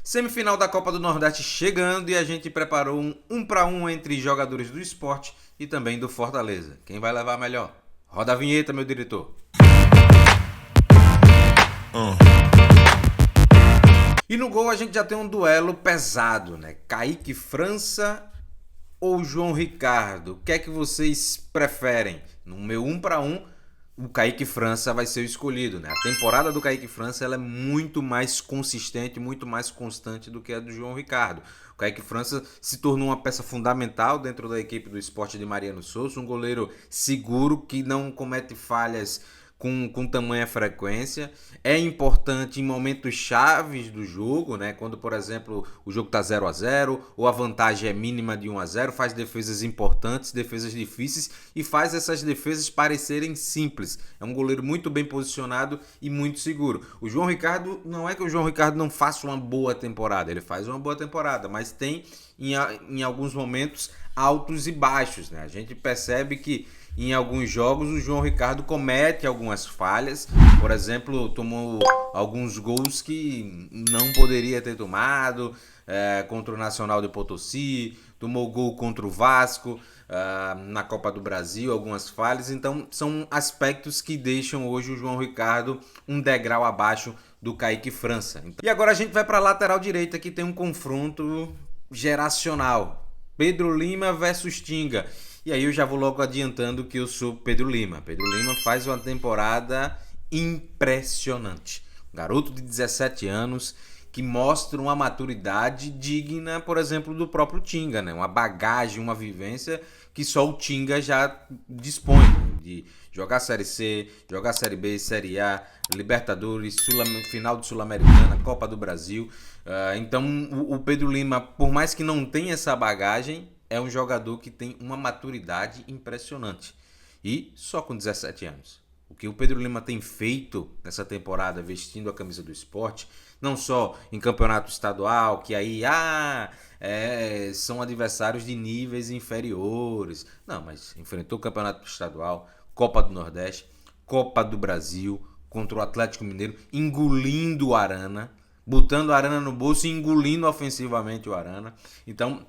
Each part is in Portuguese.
Semifinal da Copa do Nordeste chegando e a gente preparou um para um entre jogadores do Sport e também do Fortaleza. Quem vai levar melhor? Roda a vinheta, meu diretor. E no gol a gente já tem um duelo pesado, né? Kaique França ou João Ricardo? O que é que vocês preferem? No meu 1 para 1, o Kaique França vai ser o escolhido, né? A temporada do Kaique França ela é muito mais consistente, muito mais constante do que a do João Ricardo. O Kaique França se tornou uma peça fundamental dentro da equipe do Sport de Mariano Souza, um goleiro seguro que não comete falhas com tamanha frequência. É importante em momentos chaves do jogo, né? Quando, por exemplo, o jogo está 0-0 ou a vantagem é mínima de 1-0, faz defesas importantes, defesas difíceis e faz essas defesas parecerem simples. É um goleiro muito bem posicionado e muito seguro. O João Ricardo, não é que o João Ricardo não faça uma boa temporada, ele faz uma boa temporada, mas tem em alguns momentos altos e baixos, né? A gente percebe que em alguns jogos o João Ricardo comete algumas falhas, por exemplo, tomou alguns gols que não poderia ter tomado, contra o Nacional de Potosí, tomou gol contra o Vasco, na Copa do Brasil, algumas falhas, então são aspectos que deixam hoje o João Ricardo um degrau abaixo do Kaique França. E agora a gente vai para a lateral direita, que tem um confronto geracional. Pedro Lima versus Tinga. E aí eu já vou logo adiantando que eu sou Pedro Lima. Pedro Lima faz uma temporada impressionante. Um garoto de 17 anos que mostra uma maturidade digna, por exemplo, do próprio Tinga, né? Uma bagagem, uma vivência que só o Tinga já dispõe de jogar Série C, jogar Série B, Série A, Libertadores, final de Sul-Americana, Copa do Brasil. Então o Pedro Lima, por mais que não tenha essa bagagem, é um jogador que tem uma maturidade impressionante. E só com 17 anos. O que o Pedro Lima tem feito nessa temporada vestindo a camisa do Sport, não só em campeonato estadual, que aí são adversários de níveis inferiores. Não, mas enfrentou o campeonato estadual, Copa do Nordeste, Copa do Brasil, contra o Atlético Mineiro, engolindo o Arana, botando o Arana no bolso e engolindo ofensivamente o Arana. Então,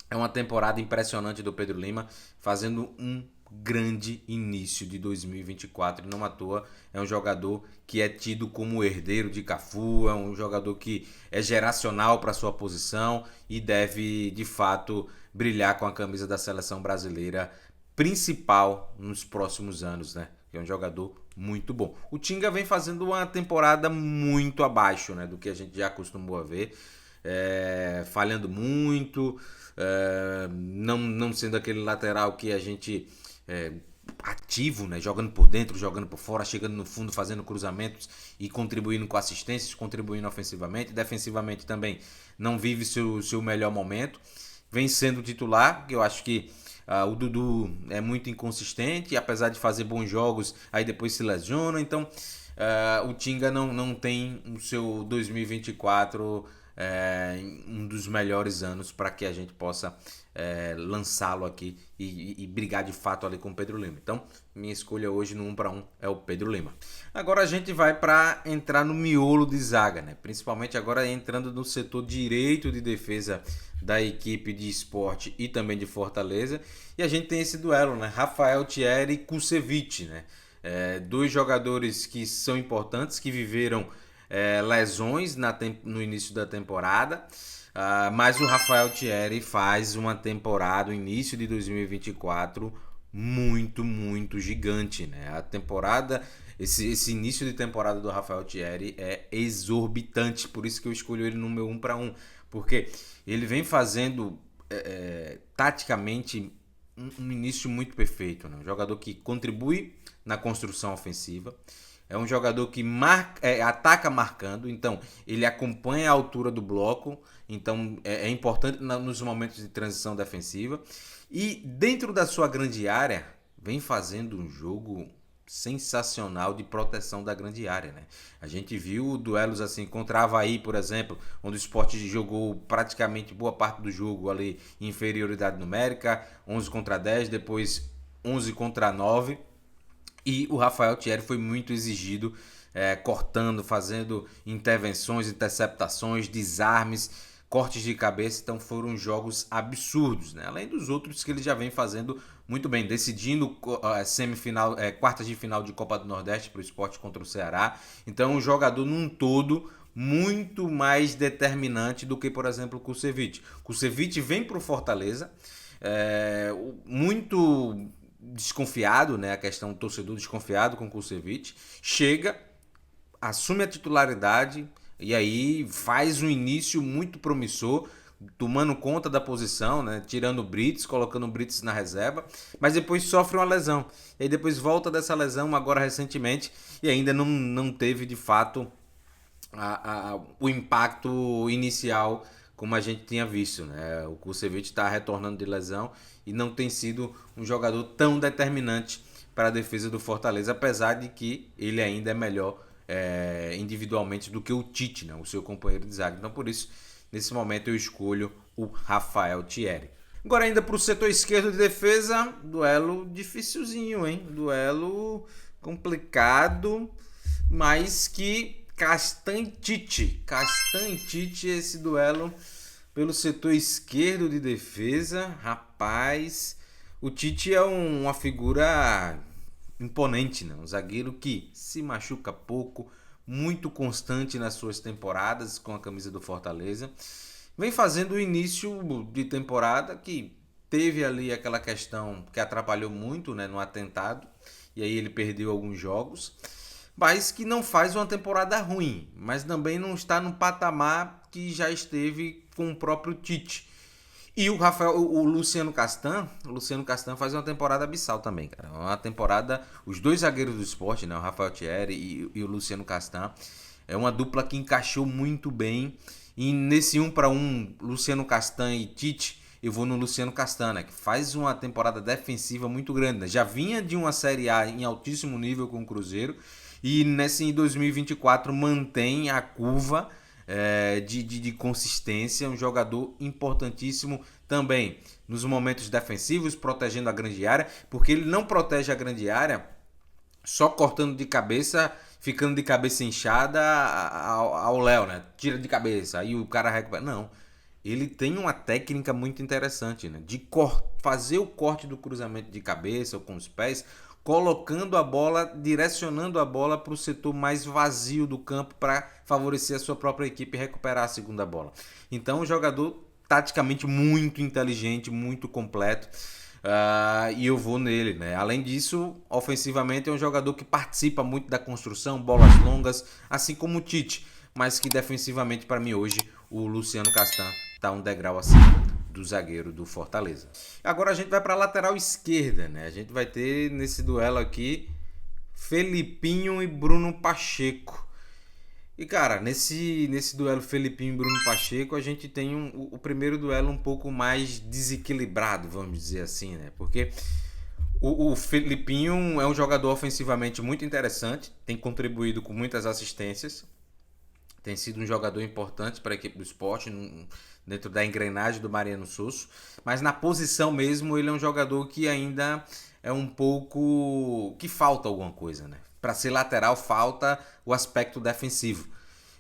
é uma temporada impressionante do Pedro Lima, fazendo um grande início de 2024 e não à toa é um jogador que é tido como herdeiro de Cafu, é um jogador que é geracional para sua posição e deve de fato brilhar com a camisa da seleção brasileira principal nos próximos anos, né? É um jogador muito bom. O Tinga vem fazendo uma temporada muito abaixo, né, do que a gente já acostumou a ver, falhando muito, não sendo aquele lateral que a gente ativo, né? Jogando por dentro, jogando por fora, chegando no fundo, fazendo cruzamentos e contribuindo com assistências, contribuindo ofensivamente. Defensivamente também não vive seu melhor momento. Vem sendo titular, que eu acho que o Dudu é muito inconsistente, apesar de fazer bons jogos, aí depois se lesiona. Então o Tinga não tem o seu 2024 um dos melhores anos para que a gente possa lançá-lo aqui e brigar de fato ali com o Pedro Lima. Então, minha escolha hoje no 1 para 1 é o Pedro Lima. Agora a gente vai para entrar no miolo de zaga, né? Principalmente agora entrando no setor direito de defesa da equipe de Sport e também de Fortaleza. E a gente tem esse duelo, né? Rafael Thierry e Kusevich, né? Dois jogadores que são importantes, que viveram lesões no início da temporada, mas o Rafael Thierry faz uma temporada, o início de 2024, muito, muito gigante, né? A temporada, esse início de temporada do Rafael Thierry é exorbitante, por isso que eu escolhi ele no meu 1 para 1, porque ele vem fazendo taticamente um início muito perfeito, né? Um jogador que contribui na construção ofensiva, é um jogador que ataca marcando, então ele acompanha a altura do bloco, então é importante nos momentos de transição defensiva. E dentro da sua grande área, vem fazendo um jogo sensacional de proteção da grande área, né? A gente viu duelos assim contra Avaí, por exemplo, onde o Sport jogou praticamente boa parte do jogo ali em inferioridade numérica, 11 contra 10, depois 11 contra 9. E o Rafael Thierry foi muito exigido cortando, fazendo intervenções, interceptações, desarmes, cortes de cabeça. Então foram jogos absurdos, né? Além dos outros que ele já vem fazendo muito bem, decidindo semifinal, quartas de final de Copa do Nordeste para o Sport contra o Ceará. Então um jogador num todo muito mais determinante do que, por exemplo, o Kusevich. Kusevich vem para o Fortaleza muito desconfiado, né? A questão do torcedor desconfiado com o Kusevich. Chega, assume a titularidade e aí faz um início muito promissor, tomando conta da posição, né? Tirando o Brits, colocando o Brits na reserva, mas depois sofre uma lesão. E aí depois volta dessa lesão agora recentemente e ainda não teve de fato o impacto inicial como a gente tinha visto, né? O Kusevich está retornando de lesão e não tem sido um jogador tão determinante para a defesa do Fortaleza, apesar de que ele ainda é melhor individualmente do que o Tite, né? O seu companheiro de zaga. Então por isso, nesse momento eu escolho o Rafael Thierry. Agora ainda para o setor esquerdo de defesa, duelo dificilzinho, hein? Duelo complicado, mas que Castanhe-Tite esse duelo pelo setor esquerdo de defesa. Rapaz, o Tite é uma figura imponente, né? Um zagueiro que se machuca pouco, muito constante nas suas temporadas com a camisa do Fortaleza. Vem fazendo o início de temporada que teve ali aquela questão que atrapalhou muito, né, no atentado, e aí ele perdeu alguns jogos, mas que não faz uma temporada ruim, mas também não está no patamar que já esteve com o próprio Tite. E o Luciano Castan faz uma temporada abissal também, cara. Uma temporada, os dois zagueiros do Sport, né, o Rafael Thierry e o Luciano Castan, é uma dupla que encaixou muito bem. E nesse 1-1, Luciano Castan e Tite, eu vou no Luciano Castan, né, que faz uma temporada defensiva muito grande, né? Já vinha de uma Série A em altíssimo nível com o Cruzeiro e nesse 2024 mantém a curva de consistência, um jogador importantíssimo também nos momentos defensivos, protegendo a grande área, porque ele não protege a grande área só cortando de cabeça, ficando de cabeça inchada ao Léo, né? Tira de cabeça, aí o cara recupera. Não, ele tem uma técnica muito interessante, né? De fazer o corte do cruzamento de cabeça ou com os pés, colocando a bola, direcionando a bola para o setor mais vazio do campo para favorecer a sua própria equipe e recuperar a segunda bola. Então, um jogador taticamente muito inteligente, muito completo. E eu vou nele, né? Além disso, ofensivamente é um jogador que participa muito da construção, bolas longas, assim como o Tite, mas que defensivamente para mim hoje o Luciano Castan está um degrau acima do zagueiro do Fortaleza. Agora a gente vai para a lateral esquerda, né? A gente vai ter nesse duelo aqui Felipinho e Bruno Pacheco. E cara, nesse duelo Felipinho e Bruno Pacheco, a gente tem o primeiro duelo um pouco mais desequilibrado, vamos dizer assim, né? Porque o Felipinho é um jogador ofensivamente muito interessante, tem contribuído com muitas assistências, tem sido um jogador importante para a equipe do Sport, dentro da engrenagem do Mariano Sosso, mas na posição mesmo ele é um jogador que ainda é um pouco... que falta alguma coisa, né? Para ser lateral falta o aspecto defensivo.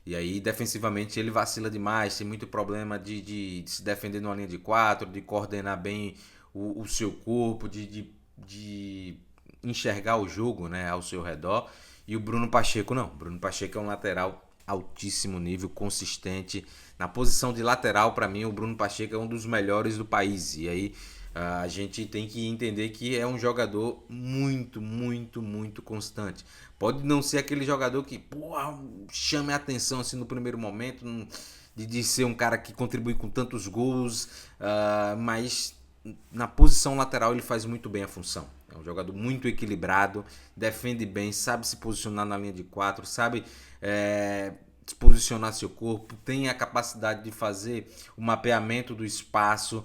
E aí defensivamente ele vacila demais, tem muito problema de se defender numa linha de 4, de coordenar bem o seu corpo, de enxergar o jogo, né, ao seu redor. E o Bruno Pacheco não. O Bruno Pacheco é um lateral altíssimo nível, consistente. Na posição de lateral, para mim, o Bruno Pacheco é um dos melhores do país. E aí a gente tem que entender que é um jogador muito, muito, muito constante. Pode não ser aquele jogador que chame a atenção assim, no primeiro momento, de ser um cara que contribui com tantos gols, mas na posição lateral ele faz muito bem a função. É um jogador muito equilibrado, defende bem, sabe se posicionar na linha de 4, sabe se posicionar seu corpo, tem a capacidade de fazer o mapeamento do espaço.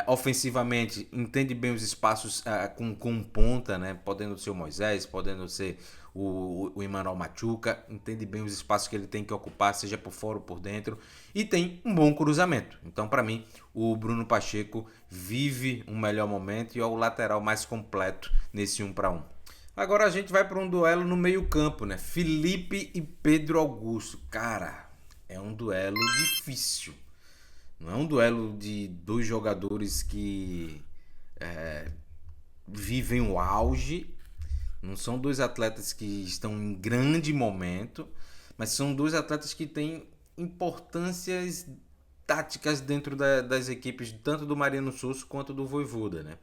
Ofensivamente, entende bem os espaços com ponta, né? Podendo ser o Moisés, podendo ser o Emmanuel Machuca, entende bem os espaços que ele tem que ocupar, seja por fora ou por dentro, e tem um bom cruzamento. Então, para mim, o Bruno Pacheco vive um melhor momento e é o lateral mais completo nesse 1-1. Agora a gente vai para um duelo no meio-campo, né? Felipe e Pedro Augusto. Cara, é um duelo difícil. Não é um duelo de dois jogadores que vivem o auge. Não são dois atletas que estão em grande momento, mas são dois atletas que têm importâncias táticas dentro das equipes, tanto do Mariano Souza quanto do Vojvoda, né?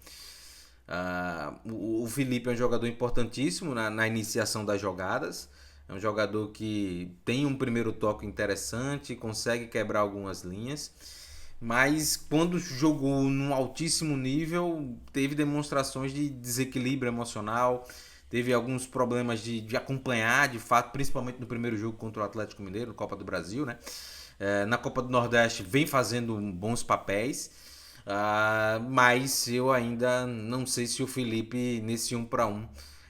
O Felipe é um jogador importantíssimo na iniciação das jogadas. É um jogador que tem um primeiro toque interessante, consegue quebrar algumas linhas. Mas quando jogou num altíssimo nível, teve demonstrações de desequilíbrio emocional, teve alguns problemas de acompanhar, de fato, principalmente no primeiro jogo contra o Atlético Mineiro, Copa do Brasil, né? Na Copa do Nordeste vem fazendo bons papéis, mas eu ainda não sei se o Felipe nesse 1 para 1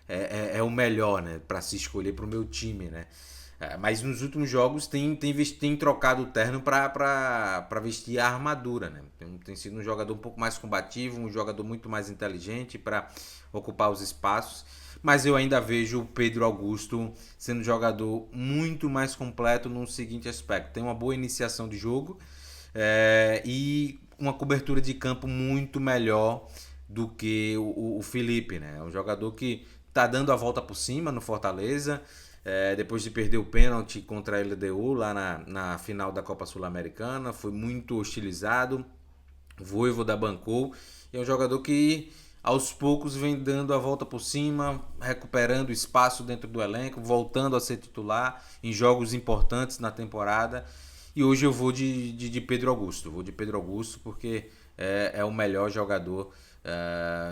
é o melhor, né, para se escolher para o meu time, né? Mas nos últimos jogos tem trocado o terno para vestir a armadura, né? Tem sido um jogador um pouco mais combativo, um jogador muito mais inteligente para ocupar os espaços. Mas eu ainda vejo o Pedro Augusto sendo um jogador muito mais completo no seguinte aspecto: tem uma boa iniciação de jogo e uma cobertura de campo muito melhor do que o Felipe, né? É um jogador que tá dando a volta por cima no Fortaleza, depois de perder o pênalti contra a LDU lá na final da Copa Sul-Americana, foi muito hostilizado, o Vojvoda bancou, e é um jogador que aos poucos vem dando a volta por cima, recuperando espaço dentro do elenco, voltando a ser titular em jogos importantes na temporada. E hoje eu vou de Pedro Augusto. Vou de Pedro Augusto porque é o melhor jogador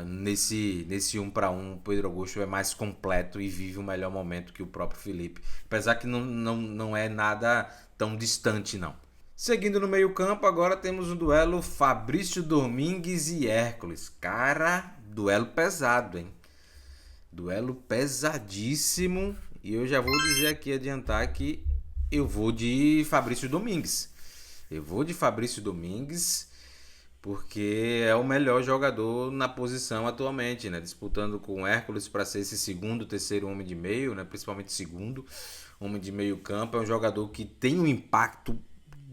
nesse 1 para 1. O Pedro Augusto é mais completo e vive um melhor momento que o próprio Felipe. Apesar que não é nada tão distante, não. Seguindo no meio-campo, agora temos um duelo Fabrício Domingues e Hércules. Cara, duelo pesado, hein? Duelo pesadíssimo. E eu já vou dizer aqui, adiantar que eu vou de Fabrício Domingues. Eu vou de Fabrício Domingues porque é o melhor jogador na posição atualmente, né? Disputando com o Hércules para ser esse segundo, terceiro homem de meio, né? Principalmente segundo homem de meio campo. É um jogador que tem um impacto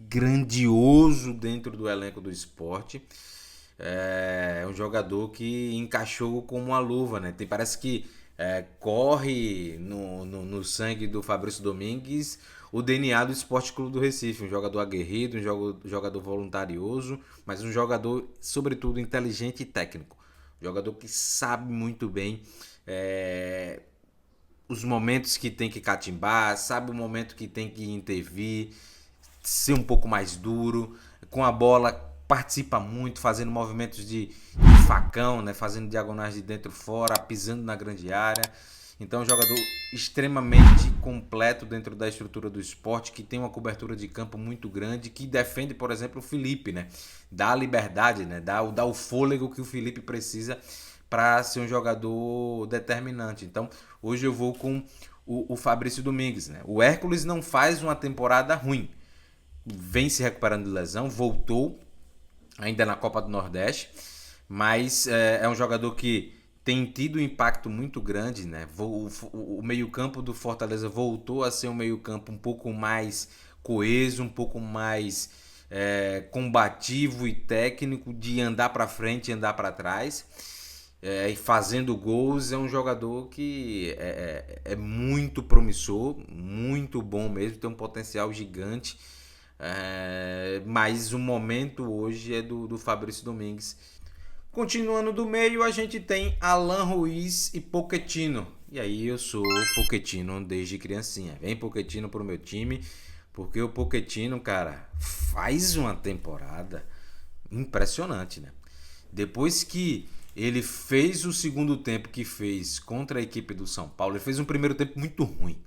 grandioso dentro do elenco do esporte. É um jogador que encaixou como uma luva, né? Parece que corre no sangue do Fabrício Domingues o DNA do Esporte Clube do Recife. Um jogador aguerrido, um jogador voluntarioso, mas um jogador, sobretudo, inteligente e técnico. Um jogador que sabe muito bem os momentos que tem que catimbar, sabe o momento que tem que intervir, ser um pouco mais duro, com a bola participa muito, fazendo movimentos de facão, né? Fazendo diagonais de dentro fora, pisando na grande área. Então é um jogador extremamente completo dentro da estrutura do esporte, que tem uma cobertura de campo muito grande, que defende, por exemplo, o Felipe, né? Dá a liberdade, né? Dá o fôlego que o Felipe precisa para ser um jogador determinante. Então hoje eu vou com o Fabrício Domingues, né? O Hércules não faz uma temporada ruim, vem se recuperando de lesão, voltou ainda na Copa do Nordeste, mas é um jogador que tem tido um impacto muito grande, né? O meio-campo do Fortaleza voltou a ser um meio-campo um pouco mais coeso, um pouco mais combativo e técnico, de andar para frente e andar para trás. E fazendo gols. É um jogador que é muito promissor, muito bom mesmo, tem um potencial gigante. Mas o momento hoje é do Fabrício Domingues. Continuando do meio, a gente tem Alan Ruiz e Pochettino. E aí eu sou Pochettino desde criancinha. Vem Pochettino pro meu time, porque o Pochettino, cara, faz uma temporada impressionante, né? Depois que ele fez o segundo tempo que fez contra a equipe do São Paulo, ele fez um primeiro tempo muito ruim.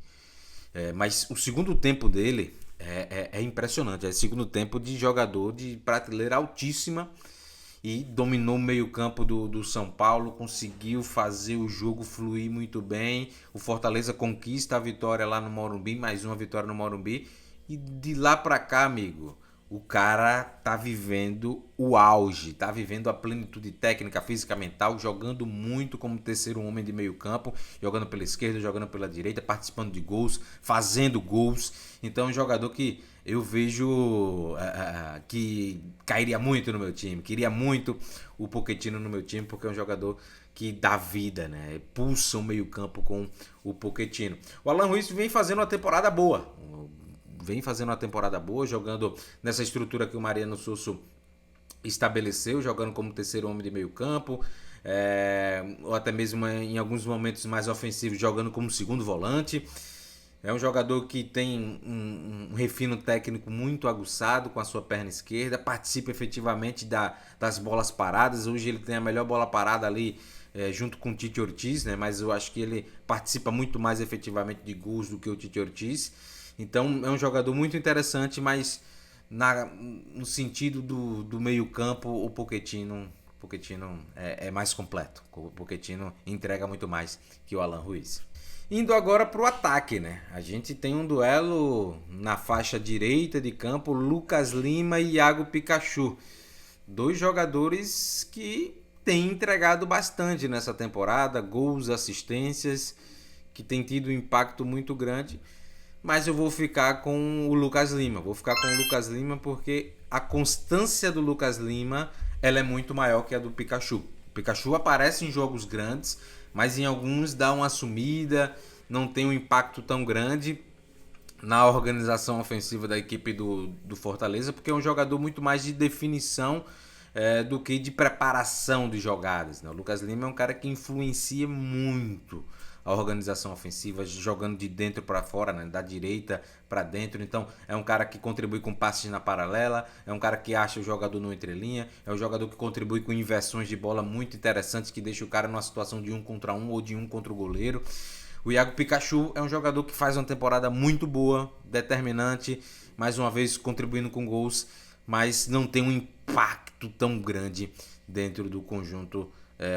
Mas o segundo tempo dele é impressionante. É segundo tempo de jogador de prateleira altíssima, e dominou o meio-campo do São Paulo, conseguiu fazer o jogo fluir muito bem. O Fortaleza conquista a vitória lá no Morumbi, mais uma vitória no Morumbi. E de lá pra cá, amigo, o cara tá vivendo o auge, tá vivendo a plenitude técnica, física, mental, jogando muito como terceiro homem de meio campo, jogando pela esquerda, jogando pela direita, participando de gols, fazendo gols. Então é um jogador que eu vejo que cairia muito no meu time, queria muito o Pochettino no meu time, porque é um jogador que dá vida, né? Pulsa o meio campo com o Pochettino. O Alan Ruiz vem fazendo uma temporada boa, jogando nessa estrutura que o Mariano Sosso estabeleceu, jogando como terceiro homem de meio campo, ou até mesmo em alguns momentos mais ofensivos, jogando como segundo volante. É um jogador que tem um refino técnico muito aguçado com a sua perna esquerda, participa efetivamente das bolas paradas. Hoje ele tem a melhor bola parada ali, junto com o Tite Ortiz, né? Mas eu acho que ele participa muito mais efetivamente de gols do que o Tite Ortiz. Então é um jogador muito interessante, mas no sentido do meio campo, o Pochettino é mais completo. O Pochettino entrega muito mais que o Alan Ruiz. Indo agora para o ataque, né? A gente tem um duelo na faixa direita de campo, Lucas Lima e Iago Pikachu. Dois jogadores que têm entregado bastante nessa temporada, gols, assistências, que tem tido um impacto muito grande. Mas eu vou ficar com o Lucas Lima. Vou ficar com o Lucas Lima porque a constância do Lucas Lima ela é muito maior que a do Pikachu. O Pikachu aparece em jogos grandes, mas em alguns dá uma sumida, não tem um impacto tão grande na organização ofensiva da equipe do Fortaleza, porque é um jogador muito mais de definição do que de preparação de jogadas, né? O Lucas Lima é um cara que influencia muito a organização ofensiva, jogando de dentro para fora, né? Da direita para dentro. Então é um cara que contribui com passes na paralela, é um cara que acha o jogador no entrelinha, é um jogador que contribui com inversões de bola muito interessantes, que deixa o cara numa situação de 1 contra 1 ou de 1 contra o goleiro. O Iago Pikachu é um jogador que faz uma temporada muito boa, determinante, mais uma vez contribuindo com gols, mas não tem um impacto tão grande dentro do conjunto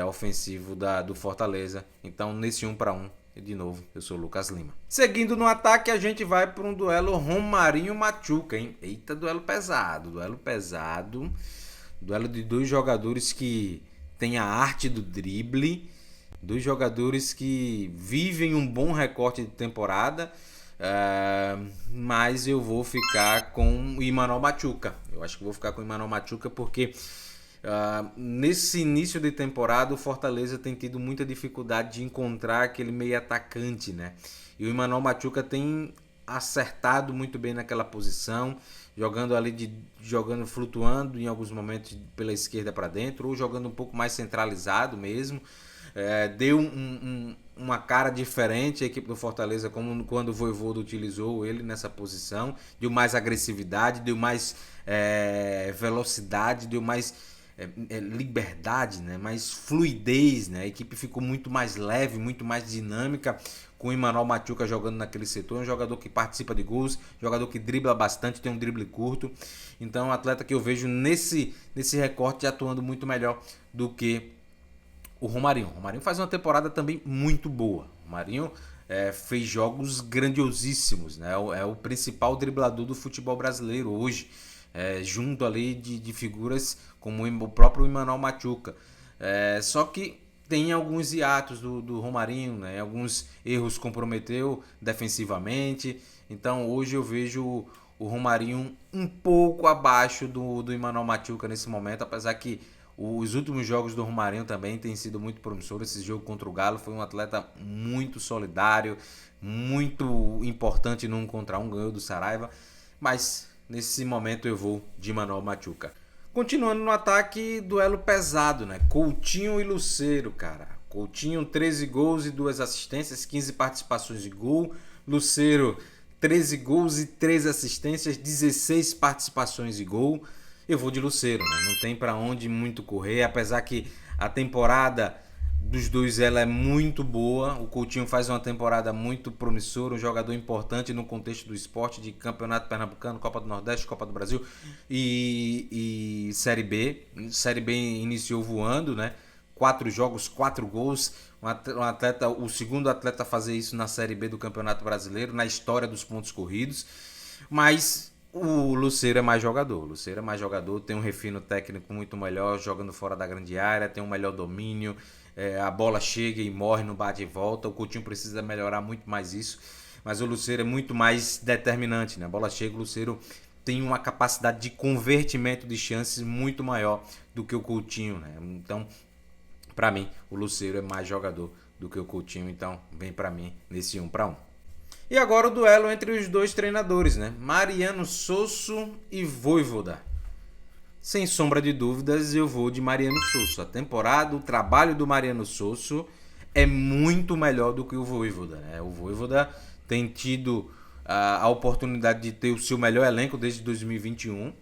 ofensivo do Fortaleza. Então, nesse 1 para 1, de novo, eu sou o Lucas Lima. Seguindo no ataque, a gente vai para um duelo Romarinho-Machuca, hein? Eita, duelo pesado. Duelo de dois jogadores que têm a arte do drible, dois jogadores que vivem um bom recorte de temporada, mas eu vou ficar com o Imanol Machuca. Eu acho que vou ficar com o Imanol Machuca porque nesse início de temporada o Fortaleza tem tido muita dificuldade de encontrar aquele meio atacante, né? E o Imanol Machuca tem acertado muito bem naquela posição, jogando flutuando em alguns momentos pela esquerda para dentro, ou jogando um pouco mais centralizado mesmo. Deu uma cara diferente à equipe do Fortaleza, como quando o Vojvoda utilizou ele nessa posição. Deu mais agressividade, deu mais velocidade, deu mais liberdade, né? Mais fluidez, né? A equipe ficou muito mais leve, muito mais dinâmica com o Imanol Machuca jogando naquele setor. É um jogador que participa de gols, jogador que dribla bastante, tem um drible curto. Então é um atleta que eu vejo nesse recorte atuando muito melhor do que o Romarinho. O Romarinho faz uma temporada também muito boa. O Romarinho fez jogos grandiosíssimos, né? É o principal driblador do futebol brasileiro hoje, junto ali de figuras como o próprio Imanol Machuca. Só que tem alguns hiatos do Romarinho, né? Alguns erros comprometeu defensivamente. Então hoje eu vejo o Romarinho um pouco abaixo do Imanol Machuca nesse momento, apesar que os últimos jogos do Romarinho também têm sido muito promissores. Esse jogo contra o Galo foi um atleta muito solidário, muito importante no 1 contra 1, ganhou do Saraiva, mas nesse momento eu vou de Imanol Machuca. Continuando no ataque, duelo pesado, né? Coutinho e Lucero, cara. Coutinho, 13 gols e 2 assistências, 15 participações de gol. Lucero, 13 gols e 3 assistências, 16 participações de gol. Eu vou de Lucero, né? Não tem para onde muito correr, apesar que a temporada dos dois ela é muito boa. O Coutinho faz uma temporada muito promissora, um jogador importante no contexto do esporte, de Campeonato Pernambucano, Copa do Nordeste, Copa do Brasil e Série B. Série B iniciou voando, né? 4 jogos, 4 gols. O segundo atleta a fazer isso na Série B do Campeonato Brasileiro, na história dos pontos corridos. Mas O Lucero é mais jogador. O Lucero é mais jogador, tem um refino técnico muito melhor, jogando fora da grande área, tem um melhor domínio, a bola chega e morre no bate e volta. O Coutinho precisa melhorar muito mais isso, mas o Lucero é muito mais determinante, né? A bola chega, o Lucero tem uma capacidade de convertimento de chances muito maior do que o Coutinho, né? Então, para mim, o Lucero é mais jogador do que o Coutinho, então vem para mim nesse 1 para 1. E agora o duelo entre os dois treinadores, né? Mariano Sosso e Vojvoda. Sem sombra de dúvidas, eu vou de Mariano Sosso. A temporada, o trabalho do Mariano Sosso é muito melhor do que o Vojvoda, né? O Vojvoda tem tido a oportunidade de ter o seu melhor elenco desde 2021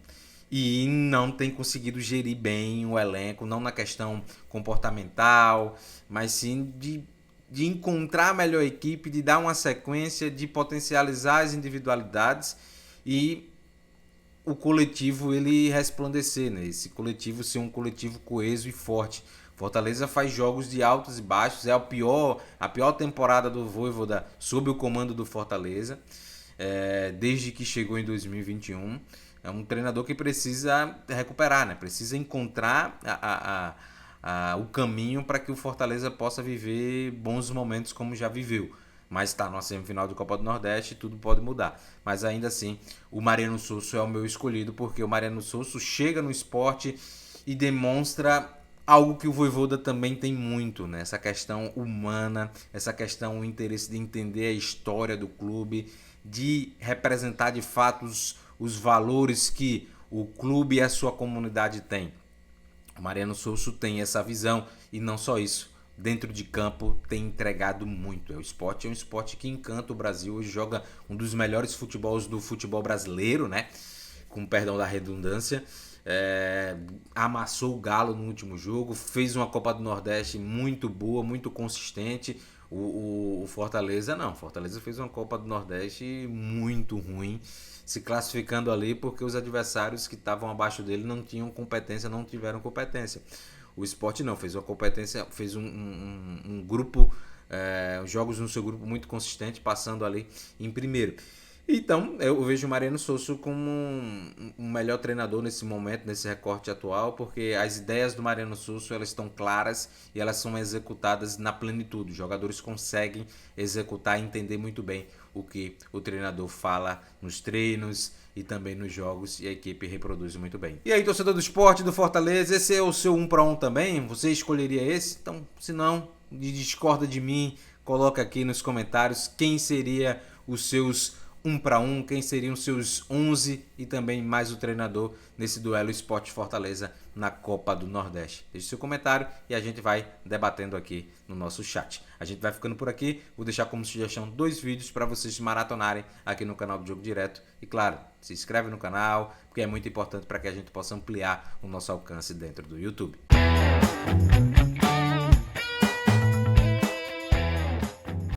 e não tem conseguido gerir bem o elenco, não na questão comportamental, mas sim de encontrar a melhor equipe, de dar uma sequência, de potencializar as individualidades e o coletivo ele resplandecer, né? Esse coletivo ser um coletivo coeso e forte. Fortaleza faz jogos de altos e baixos, é a pior temporada do Vojvoda sob o comando do Fortaleza, desde que chegou em 2021. É um treinador que precisa recuperar, né? Precisa encontrar o caminho para que o Fortaleza possa viver bons momentos como já viveu. Mas está na semifinal de Copa do Nordeste e tudo pode mudar. Mas ainda assim, o Mariano Sosso é o meu escolhido, porque o Mariano Sosso chega no esporte e demonstra algo que o Vojvoda também tem muito, né? Essa questão humana, essa questão, o interesse de entender a história do clube, de representar de fato os valores que o clube e a sua comunidade têm. O Mariano Sosso tem essa visão e não só isso. Dentro de campo tem entregado muito. O esporte é um esporte que encanta o Brasil. Hoje joga um dos melhores futebols do futebol brasileiro, né? Com perdão da redundância. Amassou o Galo no último jogo, fez uma Copa do Nordeste muito boa, muito consistente. O Fortaleza não, Fortaleza fez uma Copa do Nordeste muito ruim, se classificando ali porque os adversários que estavam abaixo dele não tinham competência, não tiveram competência. O Sport não, fez uma competência, fez um grupo, jogos no seu grupo muito consistente, passando ali em primeiro. Então, eu vejo o Mariano Sosso como um melhor treinador nesse momento, nesse recorte atual, porque as ideias do Mariano Sosso elas estão claras e elas são executadas na plenitude. Os jogadores conseguem executar e entender muito bem o que o treinador fala nos treinos e também nos jogos, e a equipe reproduz muito bem. E aí, torcedor do esporte do Fortaleza, esse é o seu 1 para 1 também? Você escolheria esse? Então, se não, discorda de mim, coloca aqui nos comentários quem seria os seus 1 para 1, quem seriam os seus 11 e também mais o treinador nesse duelo Sport Fortaleza na Copa do Nordeste. Deixe seu comentário e a gente vai debatendo aqui no nosso chat. A gente vai ficando por aqui, vou deixar como sugestão 2 vídeos para vocês maratonarem aqui no canal do Jogo Direto. E claro, se inscreve no canal, porque é muito importante para que a gente possa ampliar o nosso alcance dentro do YouTube.